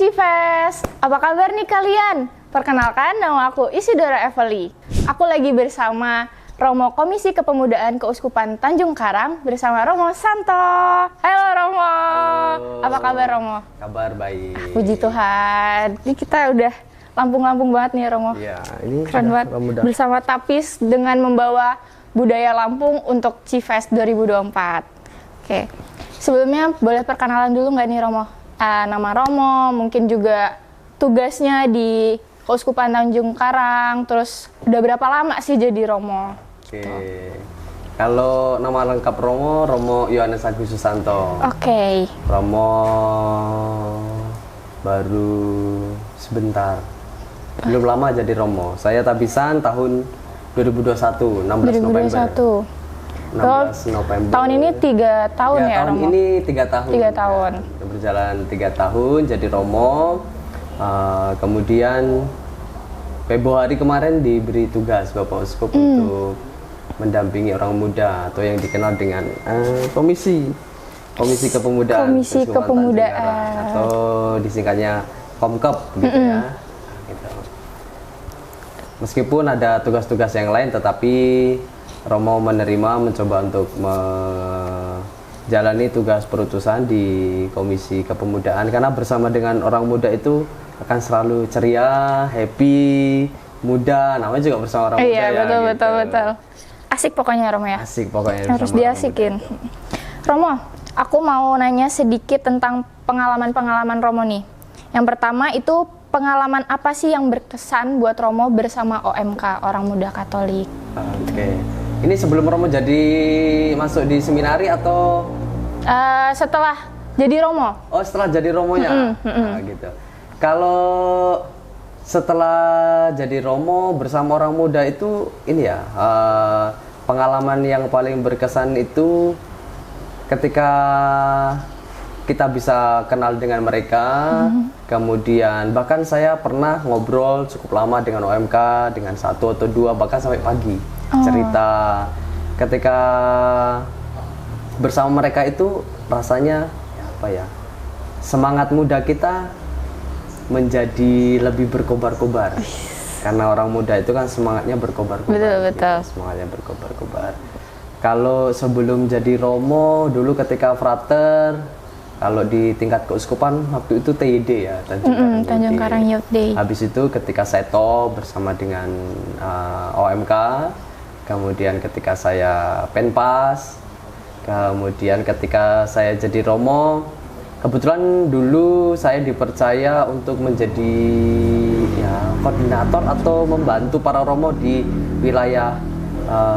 Cifes, apa kabar nih kalian? Perkenalkan, nama aku Isidora Evely. Aku lagi bersama Romo Komisi Kepemudaan Keuskupan Tanjung Karang bersama Romo Santo. Halo Romo. Halo. Apa kabar Romo? Kabar baik. Puji Tuhan. Ini kita udah Lampung-Lampung banget nih Romo. Iya, ini keren banget. Bersama Tapis dengan membawa budaya Lampung untuk Cifes 2024. Oke. Sebelumnya boleh perkenalan dulu nggak nih Romo? Nama Romo, mungkin juga tugasnya di Keuskupan Tanjung Karang, terus udah berapa lama sih jadi Romo? Oke. Kalau nama lengkap Romo, Romo Yohanes Agus Susanto. Oke. Romo baru sebentar. Belum lama jadi Romo. Saya tabisan tahun 2021, 16 November. 16 November. Tahun ini 3 tahun ya tahun Romo? ini 3 tahun. 3 tahun. Ya, berjalan 3 tahun jadi Romo. Kemudian Februari kemarin diberi tugas Bapak Uskup untuk mendampingi orang muda atau yang dikenal dengan Komisi Kepemudaan. Komisi Kepemudaan. Atau disingkatnya Komkep gitu ya. Gitu. Meskipun ada tugas-tugas yang lain, tetapi Romo mencoba untuk menjalani tugas perutusan di Komisi Kepemudaan karena bersama dengan orang muda itu akan selalu ceria, happy, muda. Namanya juga bersama orang muda. Iya, betul, gitu. betul. Asik pokoknya Romo ya? Asik pokoknya. Harus diasikin. Romo, aku mau nanya sedikit tentang pengalaman-pengalaman Romo nih. Yang pertama itu pengalaman apa sih yang berkesan buat Romo bersama OMK, Orang Muda Katolik? Oke. Ini sebelum Romo jadi masuk di seminari atau? Setelah jadi Romo. Oh, setelah jadi Romonya. Nah, gitu. Kalau setelah jadi Romo bersama orang muda itu ini ya, pengalaman yang paling berkesan itu ketika kita bisa kenal dengan mereka, kemudian bahkan saya pernah ngobrol cukup lama dengan OMK, dengan 1 atau 2 bahkan sampai pagi cerita. Ketika bersama mereka itu rasanya apa ya, semangat muda kita menjadi lebih berkobar-kobar. Karena orang muda itu kan semangatnya berkobar-kobar. Betul. Gitu, semangatnya berkobar-kobar. Kalau sebelum jadi Romo, dulu ketika frater, kalau di tingkat keuskupan waktu itu TYD ya, Tanjung Karang Youth Day. Habis itu ketika saya bersama dengan OMK, kemudian ketika saya penpas, kemudian ketika saya jadi Romo, kebetulan dulu saya dipercaya untuk menjadi ya, koordinator atau membantu para Romo di wilayah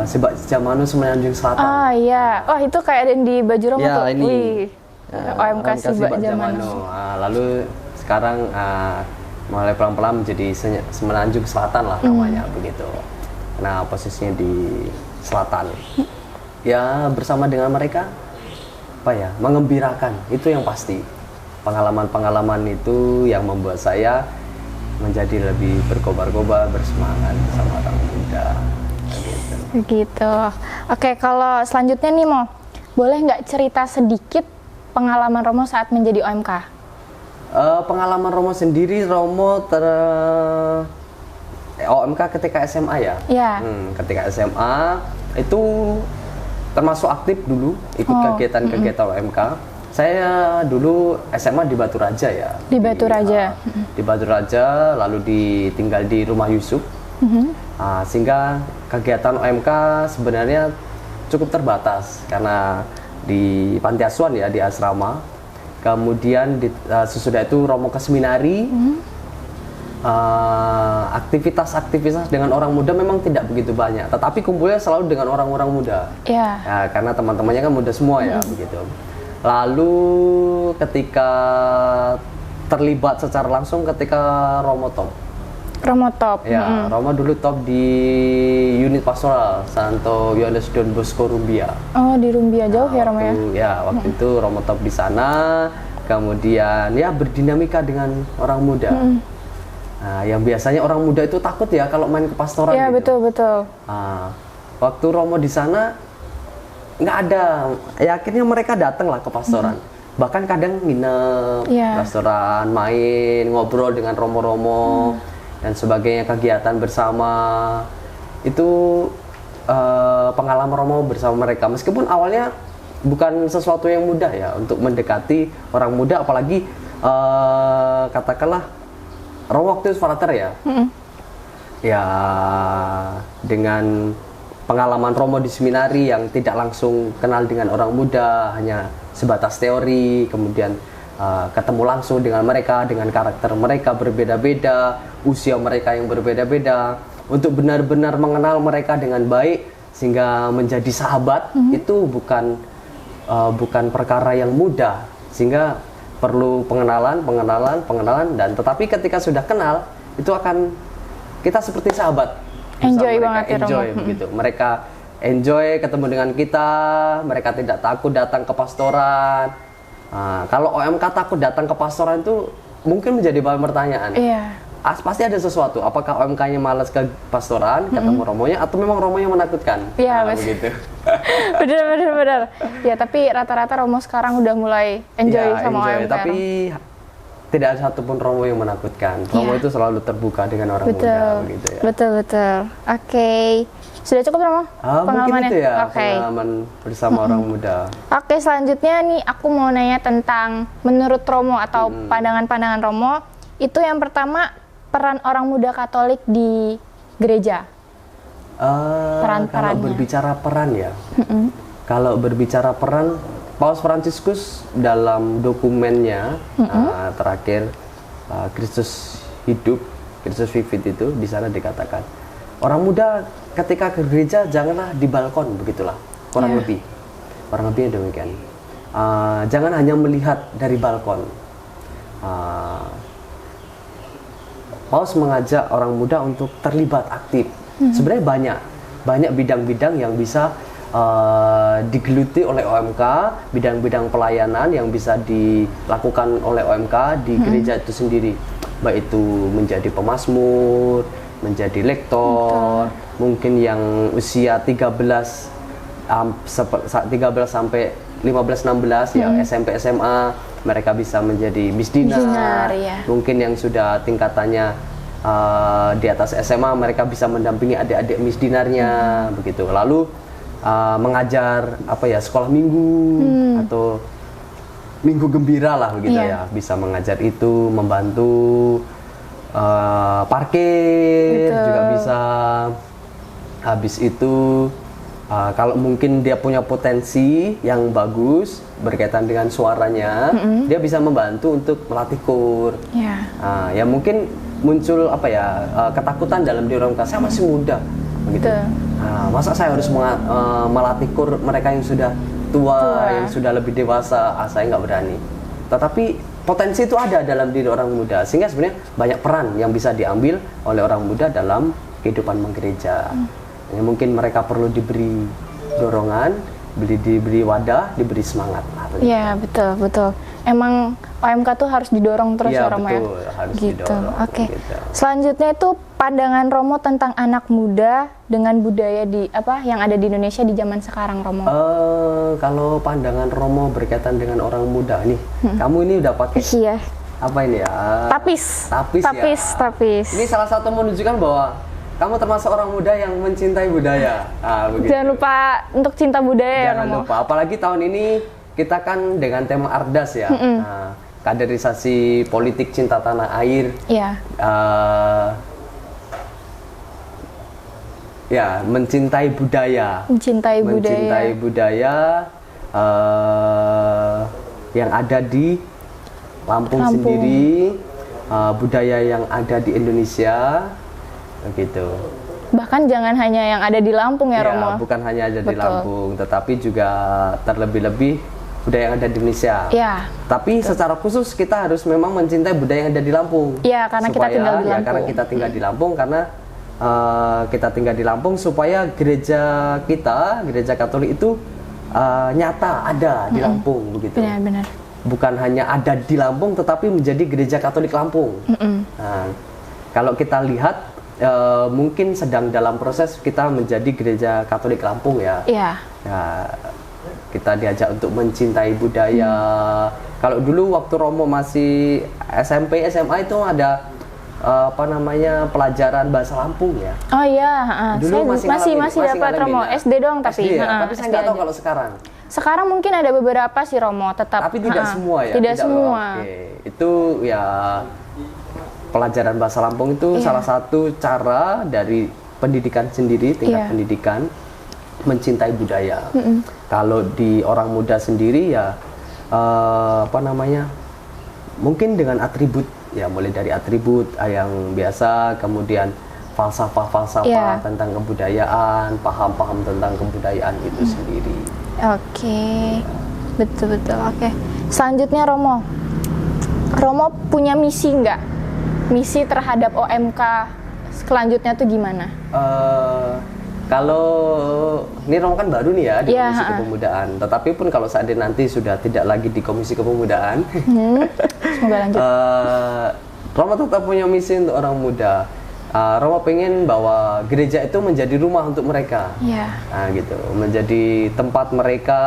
Sebak Jamanu Semenanjung Selatan. Ah iya, oh itu kayak ada di baju Romo ya, tuh. Ini. Wih. OMK Sebak Jamanu. Lalu sekarang mulai pelan-pelan menjadi Semenanjung Selatan lah namanya begitu. Nah posisinya di selatan. Ya bersama dengan mereka apa ya, mengembirakan, itu yang pasti. Pengalaman-pengalaman itu yang membuat saya menjadi lebih berkobar-kobar, bersemangat bersama orang muda. Begitu. Oke, kalau selanjutnya nih Mo, boleh nggak cerita sedikit pengalaman Romo saat menjadi OMK? Pengalaman Romo sendiri, OMK ketika SMA ya? Iya. Ketika SMA itu termasuk aktif dulu, ikut kegiatan-kegiatan OMK. Saya dulu SMA di Batu Raja ya. Di Batu Raja. Di Batu Raja, lalu tinggal di Rumah Yusuf. Sehingga kegiatan OMK sebenarnya cukup terbatas karena di panti asuhan ya, di asrama. Kemudian sesudah itu Romo ke seminari. Aktivitas dengan orang muda memang tidak begitu banyak, tetapi kumpulnya selalu dengan orang-orang muda. Ya, karena teman-temannya kan muda semua ya, begitu. Lalu ketika terlibat secara langsung ketika Romo top. Ya, Romo dulu top di unit pastoral Santo Yohanes Don Bosco Rumbia. Oh, di Rumbia jauh ya Romo ya? Ya, waktu itu Romo top di sana, kemudian ya berdinamika dengan orang muda. Nah, yang biasanya orang muda itu takut ya kalau main ke pastoran. Iya, gitu. betul. Waktu Romo di sana nggak ada, ya akhirnya mereka datang lah ke pastoran. bahkan kadang nginep Iya. restoran, main, ngobrol dengan romo-romo dan sebagainya, kegiatan bersama. Itu pengalaman romo bersama mereka, meskipun awalnya bukan sesuatu yang mudah ya untuk mendekati orang muda, apalagi katakanlah romo waktu itu frater ya. Ya, dengan pengalaman romo di seminari yang tidak langsung kenal dengan orang muda, hanya sebatas teori, kemudian ketemu langsung dengan mereka, dengan karakter mereka berbeda-beda, usia mereka yang berbeda-beda, untuk benar-benar mengenal mereka dengan baik sehingga menjadi sahabat. Itu bukan perkara yang mudah, sehingga perlu pengenalan, dan tetapi ketika sudah kenal itu akan kita seperti sahabat. Enjoy mereka, banget ya, enjoy Romo. begitu. Mereka enjoy ketemu dengan kita, mereka tidak takut datang ke pastoran. Kalau OMK takut datang ke pastoran itu mungkin menjadi bahan pertanyaan. Iya. Pasti ada sesuatu. Apakah OMK-nya malas ke pastoran, ketemu romonya, atau memang romonya menakutkan? Iya, begitu. bener. Ya, tapi rata-rata romo sekarang udah mulai enjoy Ya, sama OMK. tapi tidak ada satupun romo yang menakutkan. Romo Iya. itu selalu terbuka dengan orang Betul. muda, begitu ya. Betul. Oke. Sudah cukup, Romo? Mungkin itu ya, Oke. pengalaman bersama orang muda. Oke, selanjutnya nih aku mau nanya tentang menurut Romo atau pandangan-pandangan Romo. Itu yang pertama, peran orang muda Katolik di gereja. Kalau Peran-perannya. berbicara peran ya, kalau berbicara peran, Paus Fransiskus dalam dokumennya terakhir, Kristus Hidup, Kristus Vivit, itu di sana dikatakan orang muda ketika ke gereja janganlah di balkon, begitulah kurang lebih demikian. Jangan hanya melihat dari balkon. Paus mengajak orang muda untuk terlibat aktif. Sebenarnya banyak bidang-bidang yang bisa digeluti oleh OMK, bidang-bidang pelayanan yang bisa dilakukan oleh OMK di gereja itu sendiri, baik itu menjadi pemazmur, menjadi lektor, mungkin yang usia 13 sampai 15-16 ya, SMP SMA, mereka bisa menjadi misdinar, ya. Mungkin yang sudah tingkatannya di atas SMA, mereka bisa mendampingi adik-adik misdinarnya, begitu. Lalu mengajar sekolah minggu atau minggu gembira lah, begitu ya, bisa mengajar itu, membantu parkir. Betul. Juga bisa. Habis itu kalau mungkin dia punya potensi yang bagus berkaitan dengan suaranya, dia bisa membantu untuk melatih kur. Ya mungkin muncul ketakutan dalam diri orang, saya masih muda, begitu. Masa saya harus melatih kur mereka yang sudah tua, yang sudah lebih dewasa? Saya nggak berani. Tetapi potensi itu ada dalam diri orang muda, sehingga sebenarnya banyak peran yang bisa diambil oleh orang muda dalam kehidupan menggereja. Ya, mungkin mereka perlu diberi dorongan, diberi wadah, diberi semangat. Iya, betul. Emang OMK tuh harus didorong terus ya, Romo, betul, ya? harus gitu. didorong. Oke. Gitu. Selanjutnya itu pandangan Romo tentang anak muda dengan budaya yang ada di Indonesia di zaman sekarang, Romo. Kalau pandangan Romo berkaitan dengan orang muda nih, kamu ini udah pakai Iya. apa ini ya? Tapis. Ini salah satu menunjukkan bahwa kamu termasuk orang muda yang mencintai budaya. Begitu. Jangan lupa untuk cinta budaya, Jangan ya, Romo. lupa, apalagi tahun ini kita kan dengan tema Ardas ya. Kaderisasi politik cinta tanah air. Iya. Ya, mencintai budaya. Mencintai budaya yang ada di Lampung. Sendiri, budaya yang ada di Indonesia, begitu. Bahkan jangan hanya yang ada di Lampung ya, Romo. Bukan hanya ada di Lampung, tetapi juga terlebih-lebih budaya yang ada di Indonesia. Iya. Tapi secara khusus kita harus memang mencintai budaya yang ada di Lampung. Iya, karena kita tinggal di Lampung. Karena kita tinggal di Lampung, kita tinggal di Lampung supaya gereja kita, gereja Katolik itu nyata ada di Lampung, begitu. Benar. Bukan hanya ada di Lampung, tetapi menjadi gereja Katolik Lampung. Nah, kalau kita lihat mungkin sedang dalam proses kita menjadi gereja Katolik Lampung ya. Iya. Ya, kita diajak untuk mencintai budaya. Kalau dulu waktu Romo masih SMP, SMA itu ada pelajaran bahasa Lampung ya. Oh iya, Dulu saya masih dapat Romo SD doang tapi. SD ya? Tapi saya nggak tahu kalau sekarang. Sekarang mungkin ada beberapa sih Romo tetap. Tapi tidak semua ya. Tidak semua. Oke. Itu ya pelajaran bahasa Lampung itu salah satu cara dari pendidikan sendiri, tingkat pendidikan mencintai budaya. Kalau di orang muda sendiri ya mungkin dengan atribut ya, mulai dari atribut yang biasa, kemudian falsafah tentang kebudayaan, paham-paham tentang kebudayaan itu sendiri. Oke, betul. Oke, selanjutnya Romo punya misi nggak? Misi terhadap OMK selanjutnya tuh gimana? Kalau ini Romo kan baru nih ya di Komisi Kepemudaan, tetapi pun kalau saat nanti sudah tidak lagi di Komisi Kepemudaan, semoga lanjut. Romo tetap punya misi untuk orang muda. Romo pengen bahwa gereja itu menjadi rumah untuk mereka, nah, gitu, menjadi tempat mereka,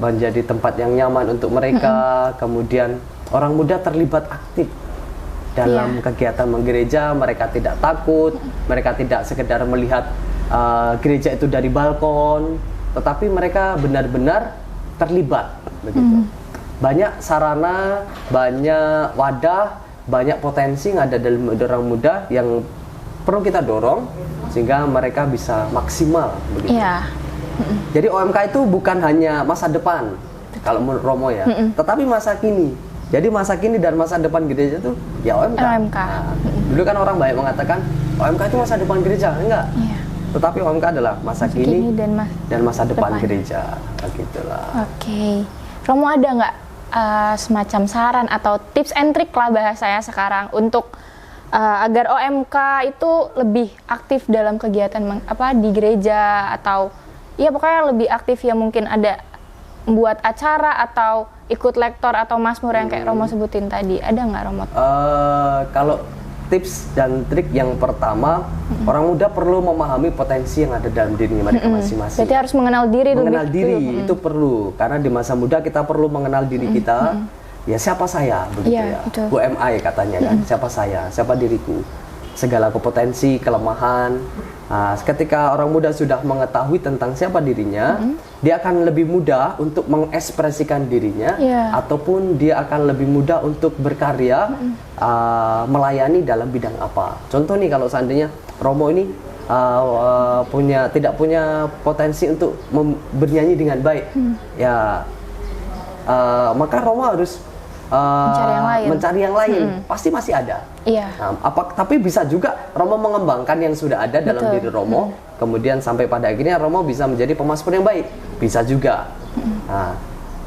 menjadi tempat yang nyaman untuk mereka. Kemudian orang muda terlibat aktif dalam kegiatan menggereja, mereka tidak takut, mereka tidak sekedar melihat gereja itu dari balkon, tetapi mereka benar-benar terlibat begitu. Banyak sarana, banyak wadah, banyak potensi yang ada dalam orang muda yang perlu kita dorong sehingga mereka bisa maksimal begitu. Jadi OMK itu bukan hanya masa depan kalau menurut Romo ya, tetapi masa kini. Jadi masa kini dan masa depan gereja itu ya OMK. Nah, dulu kan orang banyak mengatakan OMK itu masa depan gereja, enggak. Tetapi OMK adalah masa kini dan masa depan gereja, begitulah. Oke. Romo ada nggak semacam saran atau tips and trick lah bahasanya sekarang untuk agar OMK itu lebih aktif dalam kegiatan di gereja, atau ya pokoknya lebih aktif ya, mungkin ada membuat acara atau ikut lektor atau mazmur yang kayak Romo sebutin tadi, ada nggak Romo? Kalau tips dan trik yang pertama, orang muda perlu memahami potensi yang ada dalam diri mereka masing-masing. Berarti harus mengenal diri dulu. Itu perlu, karena di masa muda kita perlu mengenal diri kita. Ya siapa saya begitu ya. Who am I katanya kan? Siapa saya? Siapa diriku? Segala kompetensi, kelemahan. Nah, ketika orang muda sudah mengetahui tentang siapa dirinya, dia akan lebih mudah untuk mengekspresikan dirinya, ataupun dia akan lebih mudah untuk berkarya, melayani dalam bidang apa. Contoh nih, kalau seandainya Romo ini tidak punya potensi untuk bernyanyi dengan baik, ya maka Romo harus mencari yang lain. Pasti masih ada. Nah, tapi bisa juga Romo mengembangkan yang sudah ada dalam diri Romo, kemudian sampai pada akhirnya Romo bisa menjadi pemazmur yang baik. Bisa juga. Nah,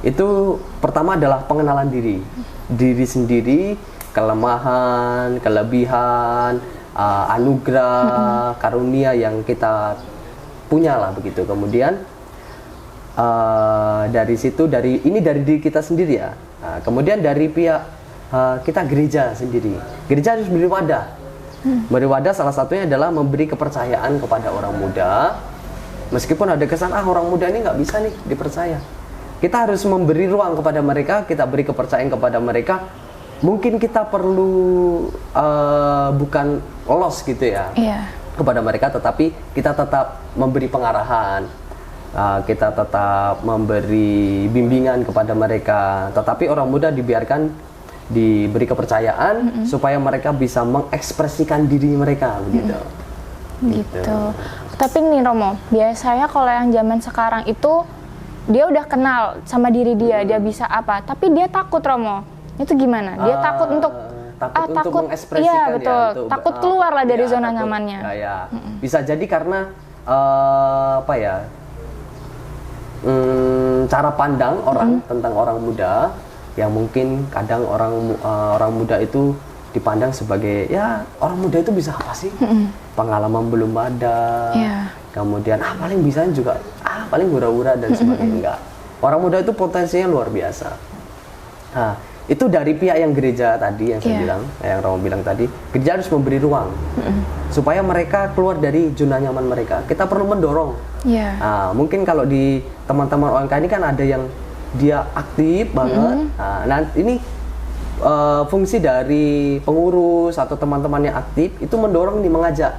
itu pertama adalah pengenalan diri sendiri, kelemahan, kelebihan, anugerah, karunia yang kita punya lah begitu. Kemudian dari situ, dari diri kita sendiri ya. Nah, kemudian dari pihak kita gereja sendiri. Gereja harus beri wadah. Beri wadah salah satunya adalah memberi kepercayaan kepada orang muda. Meskipun ada kesan orang muda ini nggak bisa nih dipercaya. Kita harus memberi ruang kepada mereka, kita beri kepercayaan kepada mereka. Mungkin kita perlu bukan lolos gitu ya kepada mereka, tetapi kita tetap memberi pengarahan. Kita tetap memberi bimbingan kepada mereka, tetapi orang muda diberi kepercayaan supaya mereka bisa mengekspresikan diri mereka begitu. Gitu. Tapi nih Romo, biasanya kalau yang zaman sekarang itu dia udah kenal sama diri dia bisa apa, tapi dia takut Romo. Itu gimana? Dia takut untuk mengekspresikan untuk takut keluar lah dari zona nyamannya. Bisa jadi karena cara pandang orang tentang orang muda, yang mungkin kadang orang muda itu dipandang sebagai ya orang muda itu bisa apa sih? Pengalaman belum ada. Kemudian paling bisanya juga paling hura-hura dan sebagainya. Enggak. Orang muda itu potensinya luar biasa. Nah, Itu dari pihak yang gereja tadi yang saya bilang, yang Romo bilang tadi, gereja harus memberi ruang supaya mereka keluar dari zona nyaman mereka. Kita perlu mendorong. Nah, mungkin kalau di teman-teman OMK ini kan ada yang dia aktif banget. Nah, ini fungsi dari pengurus atau teman-teman yang aktif itu mendorong nih, mengajak.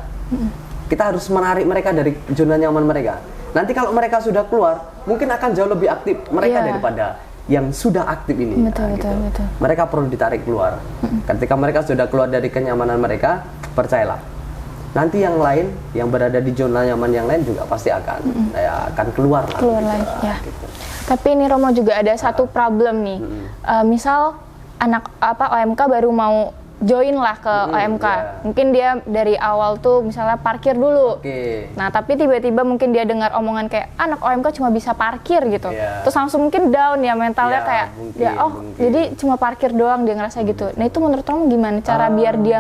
Kita harus menarik mereka dari zona nyaman mereka. Nanti kalau mereka sudah keluar, mungkin akan jauh lebih aktif mereka daripada yang sudah aktif ini. Betul. Mereka perlu ditarik keluar. Ketika mereka sudah keluar dari kenyamanan mereka, percayalah, nanti yang lain yang berada di zona nyaman yang lain juga pasti akan akan keluar lagi. Gitu. Tapi ini Romo juga ada satu problem nih. Misal anak OMK baru mau join lah ke OMK. Mungkin dia dari awal tuh misalnya parkir dulu. Nah, tapi tiba-tiba mungkin dia dengar omongan kayak anak OMK cuma bisa parkir gitu. Terus langsung mungkin down ya mentalnya, kayak mungkin. Jadi cuma parkir doang, dia ngerasa gitu. Nah, itu menurut kamu gimana cara biar dia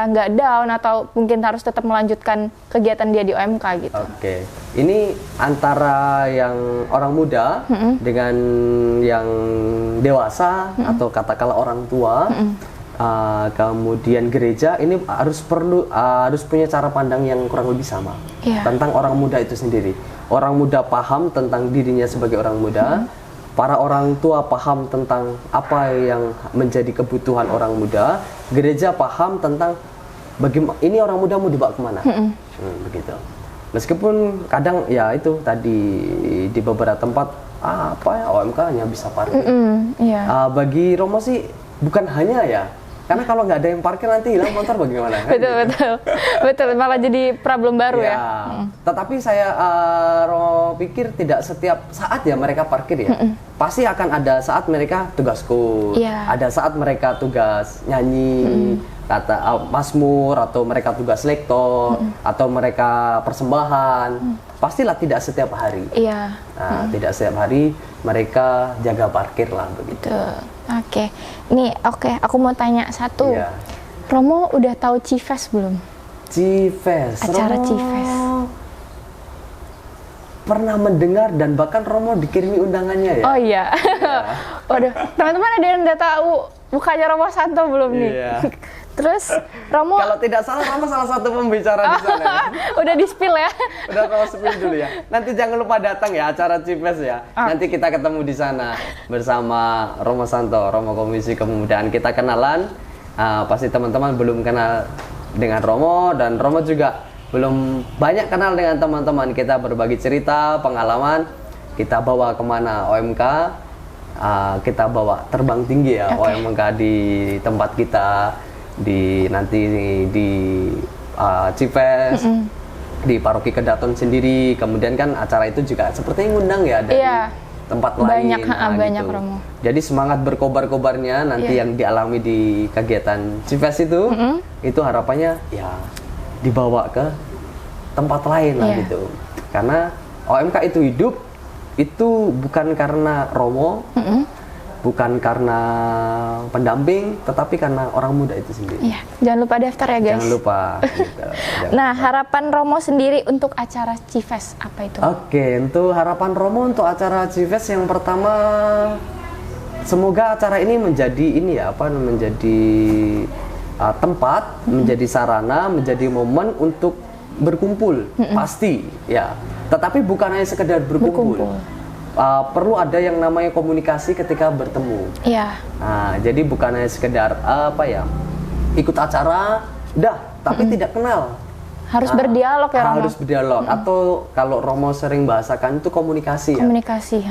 nggak down atau mungkin harus tetap melanjutkan kegiatan dia di OMK gitu? Ini antara yang orang muda dengan yang dewasa atau katakanlah orang tua. Kemudian gereja ini harus punya cara pandang yang kurang lebih sama tentang orang muda itu sendiri. Orang muda paham tentang dirinya sebagai orang muda, para orang tua paham tentang apa yang menjadi kebutuhan orang muda, gereja paham tentang bagaimana ini orang muda mau dibawa kemana. Begitu. Meskipun kadang ya itu tadi di beberapa tempat OMK hanya bisa parkir. Bagi Romo sih bukan hanya ya. Karena kalau nggak ada yang parkir nanti hilang motor bagaimana? Betul, malah jadi problem baru ya. Tetapi saya pikir tidak setiap saat ya mereka parkir ya. Pasti akan ada saat mereka tugas kul, ada saat mereka tugas nyanyi, kata Mazmur, atau mereka tugas lektor, atau mereka persembahan. Pastilah tidak setiap hari. Tidak setiap hari mereka jaga parkir lah begitu. Aku mau tanya satu. Romo udah tahu Cifes belum? Acara Cifes. Pernah mendengar dan bahkan Romo dikirimi undangannya ya? Oh iya. Waduh, teman-teman ada yang udah tahu mukanya Romo Santo belum nih? Terus Romo, kalau tidak salah Romo salah satu pembicara di sana. Udah di-spill ya? Udah Romo spill dulu ya. Nanti jangan lupa datang ya acara Cifes ya. Nanti kita ketemu di sana bersama Romo Santo, Romo Komisi Kepemudaan. Kita kenalan. Pasti teman-teman belum kenal dengan Romo, dan Romo juga belum banyak kenal dengan teman-teman. Kita berbagi cerita, pengalaman. Kita bawa kemana OMK. Kita bawa terbang tinggi ya OMK di tempat kita. Nanti di Cifes, di Paroki Kedaton sendiri. Kemudian kan acara itu juga seperti ngundang ya dari tempat lain. Banyak gitu. Romo. Jadi semangat berkobar-kobarnya nanti yang dialami di kegiatan Cifes itu harapannya ya dibawa ke tempat lain lah gitu. Karena OMK itu hidup itu bukan karena Romo, bukan karena pendamping, tetapi karena orang muda itu sendiri. Jangan lupa daftar ya guys. Jangan lupa. Gitu. Nah, harapan Romo sendiri untuk acara Cifes apa itu? Untuk harapan Romo untuk acara Cifes yang pertama, semoga acara ini menjadi menjadi tempat, menjadi sarana, menjadi momen untuk berkumpul, pasti ya. Tetapi bukan hanya sekedar berkumpul. Perlu ada yang namanya komunikasi ketika bertemu. Jadi bukan hanya sekedar ikut acara, tapi tidak kenal. Harus berdialog ya Romo. Harus berdialog. Atau kalau Romo sering bahasakan itu komunikasi.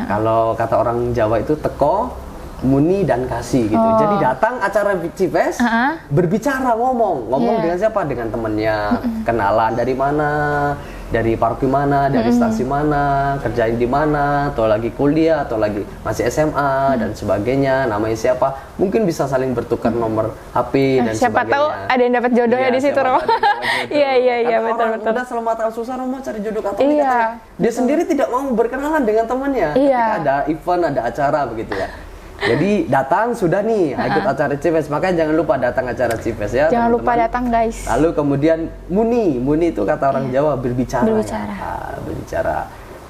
Kalau kata orang Jawa itu teko, muni dan kasih gitu. Jadi datang acara Cifes, berbicara, ngomong dengan siapa? Dengan temennya, kenalan dari mana, dari paroki mana, dari stasi mana, kerjain di mana, atau lagi kuliah, atau lagi masih SMA dan sebagainya, namanya siapa, mungkin bisa saling bertukar nomor HP dan siapa sebagainya. Tahu ada yang dapat jodohnya di situ, Romo. Iya, betul. Udah selama tahun susah Romo cari jodoh Katolik, dia sendiri tidak mau berkenalan dengan temannya. Ketika ada event, ada acara begitu ya. Jadi datang sudah nih ikut acara Cifes, makanya jangan lupa datang acara Cifes ya. Jangan lupa datang guys. Lalu kemudian muni itu kata orang Jawa berbicara. Berbicara. Berbicara.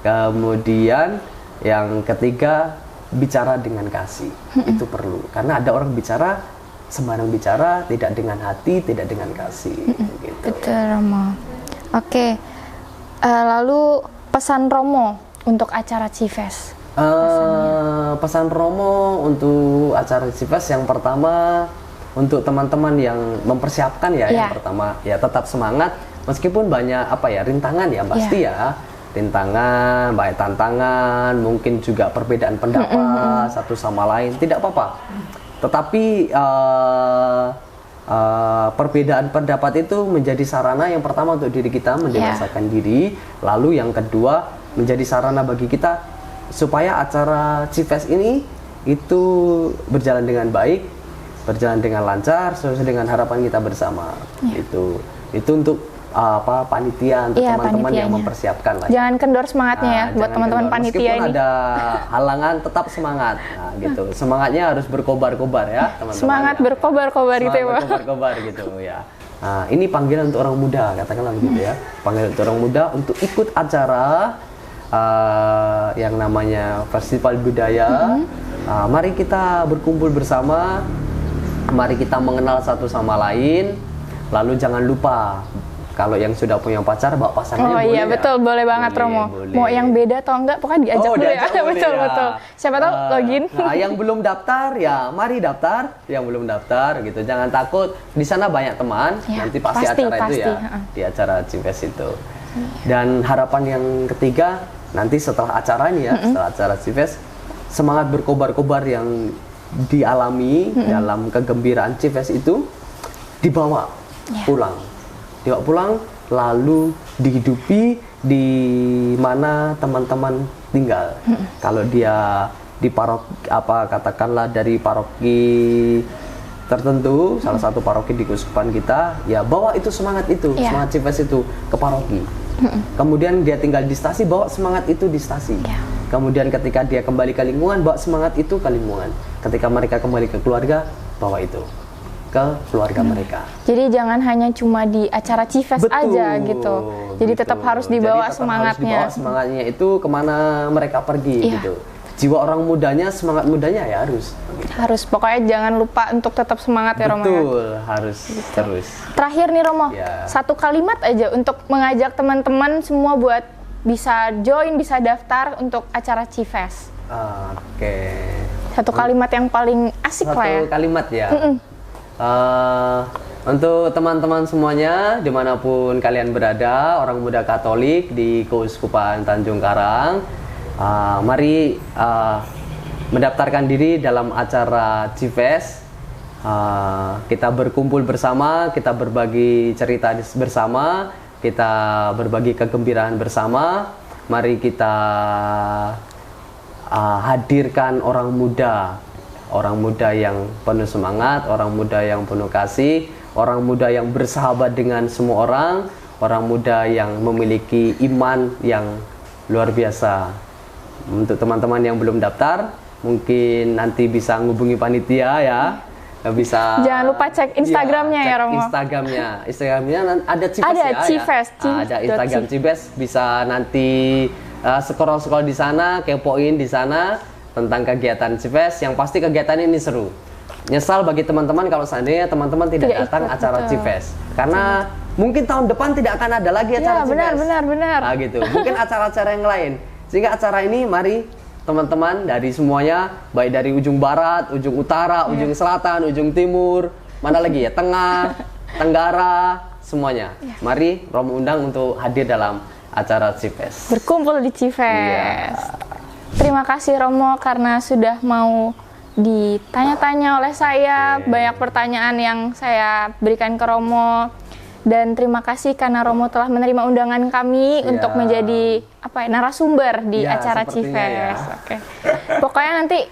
Kemudian yang ketiga bicara dengan kasih. Itu perlu. Karena ada orang bicara sembarang bicara, tidak dengan hati, tidak dengan kasih. Gitu. Betul, Romo. Oke. Lalu pesan Romo untuk acara Cifes. Pesan Romo untuk acara Cifes yang pertama, untuk teman-teman yang mempersiapkan ya, yang pertama ya tetap semangat meskipun banyak rintangan ya pasti ya, rintangan, banyak tantangan, mungkin juga perbedaan pendapat satu sama lain, tidak apa-apa. Tetapi perbedaan pendapat itu menjadi sarana yang pertama untuk diri kita mendewasakan diri, lalu yang kedua menjadi sarana bagi kita supaya acara Cifes ini itu berjalan dengan baik, berjalan dengan lancar sesuai dengan harapan kita bersama. Itu untuk panitia, untuk teman-teman yang mempersiapkan lah. Jangan kendor semangatnya ya buat teman-teman panitia meskipun ini. ada halangan tetap semangat. Nah, gitu. Semangatnya harus berkobar-kobar ya, teman-teman. Semangat berkobar-kobar gitu ya, Pak. Berkobar-kobar gitu ya. Nah, ini panggilan untuk orang muda, katakanlah begitu ya. Panggilan untuk orang muda untuk ikut acara yang namanya Festival Budaya. Mari kita berkumpul bersama, mari kita mengenal satu sama lain. Lalu jangan lupa, kalau yang sudah punya pacar, bawa pasangannya boleh. Oh iya, betul, boleh banget Romo. Mau yang beda atau enggak, pokoknya diajak dulu ya. Betul. Siapa tahu login. Nah, yang belum daftar ya mari daftar. Yang belum daftar gitu, jangan takut. Di sana banyak teman. Nanti pasti acara itu ya, di acara Cifes itu. Dan harapan yang ketiga, nanti setelah acara ini ya, setelah acara Cifes, semangat berkobar-kobar yang dialami dalam kegembiraan Cifes itu dibawa pulang. Dibawa pulang, lalu dihidupi di mana teman-teman tinggal. Kalau dia di katakanlah dari paroki tertentu, salah satu paroki di keuskupan kita, ya bawa itu semangat semangat Cifes itu ke paroki. Kemudian dia tinggal di stasi, bawa semangat itu di stasi. Kemudian ketika dia kembali ke lingkungan, bawa semangat itu ke lingkungan. Ketika mereka kembali ke keluarga, bawa itu ke keluarga mereka. Jadi jangan hanya cuma di acara Cifes aja gitu. Jadi tetap harus dibawa semangatnya. Harus dibawa semangatnya itu kemana mereka pergi gitu. Jiwa orang mudanya, semangat mudanya ya harus. Harus, pokoknya jangan lupa untuk tetap semangat ya Romo. Betul, harus terus. Terakhir nih Romo, satu kalimat aja untuk mengajak teman-teman semua buat bisa join, bisa daftar untuk acara Cifes. Oke. Satu kalimat yang paling asik lah ya. Satu kalimat ya. Untuk teman-teman semuanya, dimanapun kalian berada, orang muda Katolik di Keuskupan Tanjung Karang, mari mendaftarkan diri dalam acara Cifes. Kita berkumpul bersama, kita berbagi cerita bersama, kita berbagi kegembiraan bersama. Mari kita hadirkan orang muda yang penuh semangat, orang muda yang penuh kasih, orang muda yang bersahabat dengan semua orang muda yang memiliki iman yang luar biasa. Untuk teman-teman yang belum daftar, mungkin nanti bisa menghubungi panitia ya. Bisa. Jangan lupa cek Instagramnya ya Romo. Instagramnya ada Cifes ya. Cifes. Ada Instagram Cifes, bisa nanti scroll di sana, kepoin di sana tentang kegiatan Cifes. Yang pasti kegiatan ini seru. Nyesal bagi teman-teman kalau seandainya teman-teman tidak datang acara Cifes, karena mungkin tahun depan tidak akan ada lagi acara Cifes. Benar. Nah, gitu. Mungkin acara-acara yang lain. Sehingga acara ini mari teman-teman dari semuanya, baik dari ujung barat, ujung utara, ujung selatan, ujung timur, mana lagi ya, tengah, tenggara, semuanya. Mari Romo undang untuk hadir dalam acara Cifes. Berkumpul di Cifes. Terima kasih Romo karena sudah mau ditanya-tanya oleh saya. Banyak pertanyaan yang saya berikan ke Romo. Dan terima kasih karena Romo telah menerima undangan kami untuk menjadi narasumber di acara Cifes. Pokoknya nanti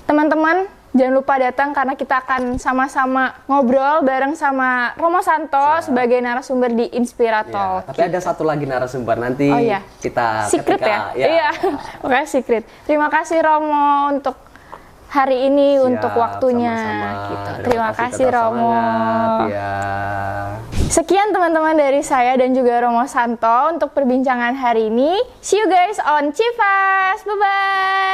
teman-teman jangan lupa datang karena kita akan sama-sama ngobrol bareng sama Romo Santo sebagai narasumber di Inspirator. Tapi ada satu lagi narasumber nanti kita secret Pokoknya secret. Terima kasih Romo untuk hari ini, untuk waktunya. Gitu. Terima kasih Romo. Sekian teman-teman dari saya dan juga Romo Santo untuk perbincangan hari ini. See you guys on Cifes. Bye-bye.